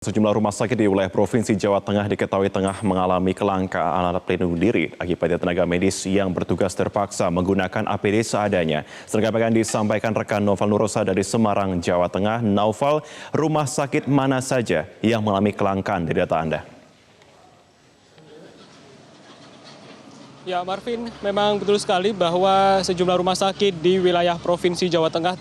Sejumlah rumah sakit di wilayah Provinsi Jawa Tengah diketahui tengah mengalami kelangkaan alat pelindung diri akibat tenaga medis yang bertugas terpaksa menggunakan APD seadanya. Selengkapnya disampaikan rekan Noval Nurosa dari Semarang, Jawa Tengah. Noval, rumah sakit mana saja yang mengalami kelangkaan dari data Anda? Ya, Marvin, memang betul sekali bahwa sejumlah rumah sakit di wilayah Provinsi Jawa Tengah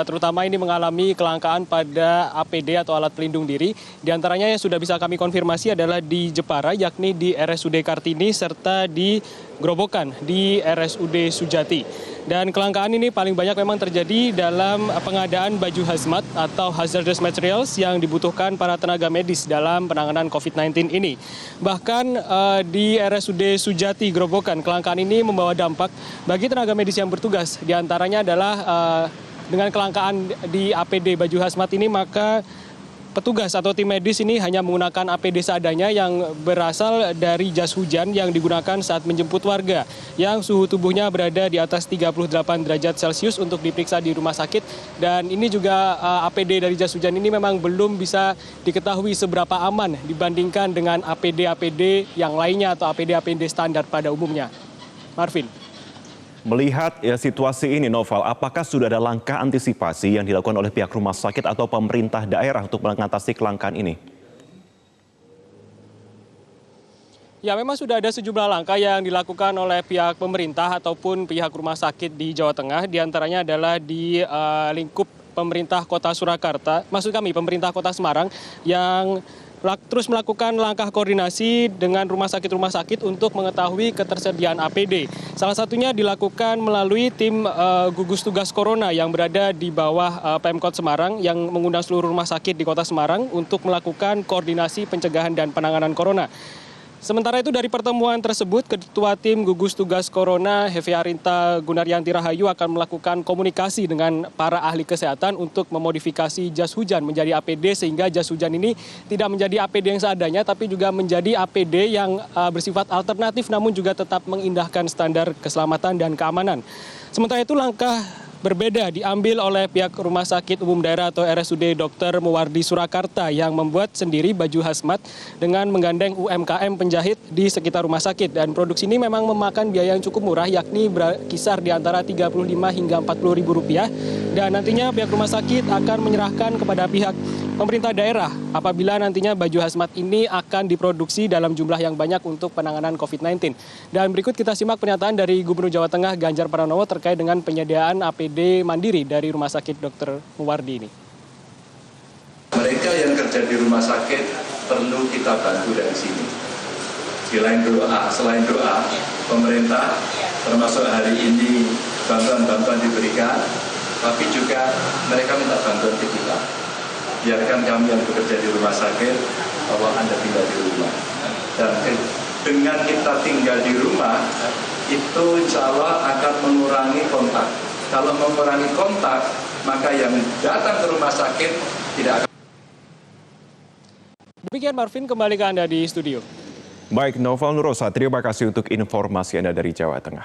terutama ini mengalami kelangkaan pada APD atau alat pelindung diri. Di antaranya yang sudah bisa kami konfirmasi adalah di Jepara, yakni di RSUD Kartini, serta di Grobogan di RSUD Sujati. Dan kelangkaan ini paling banyak memang terjadi dalam pengadaan baju hazmat atau hazardous materials yang dibutuhkan para tenaga medis dalam penanganan COVID-19 ini. Bahkan di RSUD Sujati Grobogan, kelangkaan ini membawa dampak bagi tenaga medis yang bertugas. Di antaranya adalah dengan kelangkaan di APD baju hazmat ini, maka petugas atau tim medis ini hanya menggunakan APD seadanya yang berasal dari jas hujan yang digunakan saat menjemput warga yang suhu tubuhnya berada di atas 38 derajat Celcius untuk diperiksa di rumah sakit. Dan ini juga APD dari jas hujan ini memang belum bisa diketahui seberapa aman dibandingkan dengan APD-APD yang lainnya atau APD-APD standar pada umumnya. Marvin. Melihat situasi ini, Noval, apakah sudah ada langkah antisipasi yang dilakukan oleh pihak rumah sakit atau pemerintah daerah untuk mengatasi kelangkaan ini? Ya, memang sudah ada sejumlah langkah yang dilakukan oleh pihak pemerintah ataupun pihak rumah sakit di Jawa Tengah. Di antaranya adalah di lingkup pemerintah Kota Surakarta, maksud kami pemerintah Kota Semarang, yang terus melakukan langkah koordinasi dengan rumah sakit untuk mengetahui ketersediaan APD. Salah satunya dilakukan melalui tim gugus tugas corona yang berada di bawah Pemkot Semarang yang mengundang seluruh rumah sakit di Kota Semarang untuk melakukan koordinasi pencegahan dan penanganan corona. Sementara itu dari pertemuan tersebut, Ketua Tim Gugus Tugas Corona Hevi Arinta Gunaryanti Rahayu akan melakukan komunikasi dengan para ahli kesehatan untuk memodifikasi jas hujan menjadi APD sehingga jas hujan ini tidak menjadi APD yang seadanya tapi juga menjadi APD yang bersifat alternatif namun juga tetap mengindahkan standar keselamatan dan keamanan. Sementara itu langkah berbeda diambil oleh pihak Rumah Sakit Umum Daerah atau RSUD Dr. Muwardi Surakarta yang membuat sendiri baju hazmat dengan menggandeng UMKM penjahit di sekitar rumah sakit. Dan produksi ini memang memakan biaya yang cukup murah, yakni berkisar di antara Rp35 hingga Rp40.000. Dan nantinya pihak rumah sakit akan menyerahkan kepada pihak pemerintah daerah apabila nantinya baju hazmat ini akan diproduksi dalam jumlah yang banyak untuk penanganan COVID-19. Dan berikut kita simak pernyataan dari Gubernur Jawa Tengah Ganjar Pranowo terkait dengan penyediaan APD mandiri dari Rumah Sakit Dr. Muwardi ini. Mereka yang kerja di rumah sakit perlu kita bantu dari sini. Selain doa, pemerintah termasuk hari ini bantuan-bantuan diberikan, tapi juga mereka minta bantuan ke kita. Biarkan kami yang bekerja di rumah sakit, bahwa Anda tinggal di rumah. Dan dengan kita tinggal di rumah, itu insya Allah akan mengurangi kontak. Kalau mengurangi kontak, maka yang datang ke rumah sakit tidak akan. Demikian Marvin, kembali ke Anda di studio. Baik, Noval Nurosa, terima kasih untuk informasi Anda dari Jawa Tengah.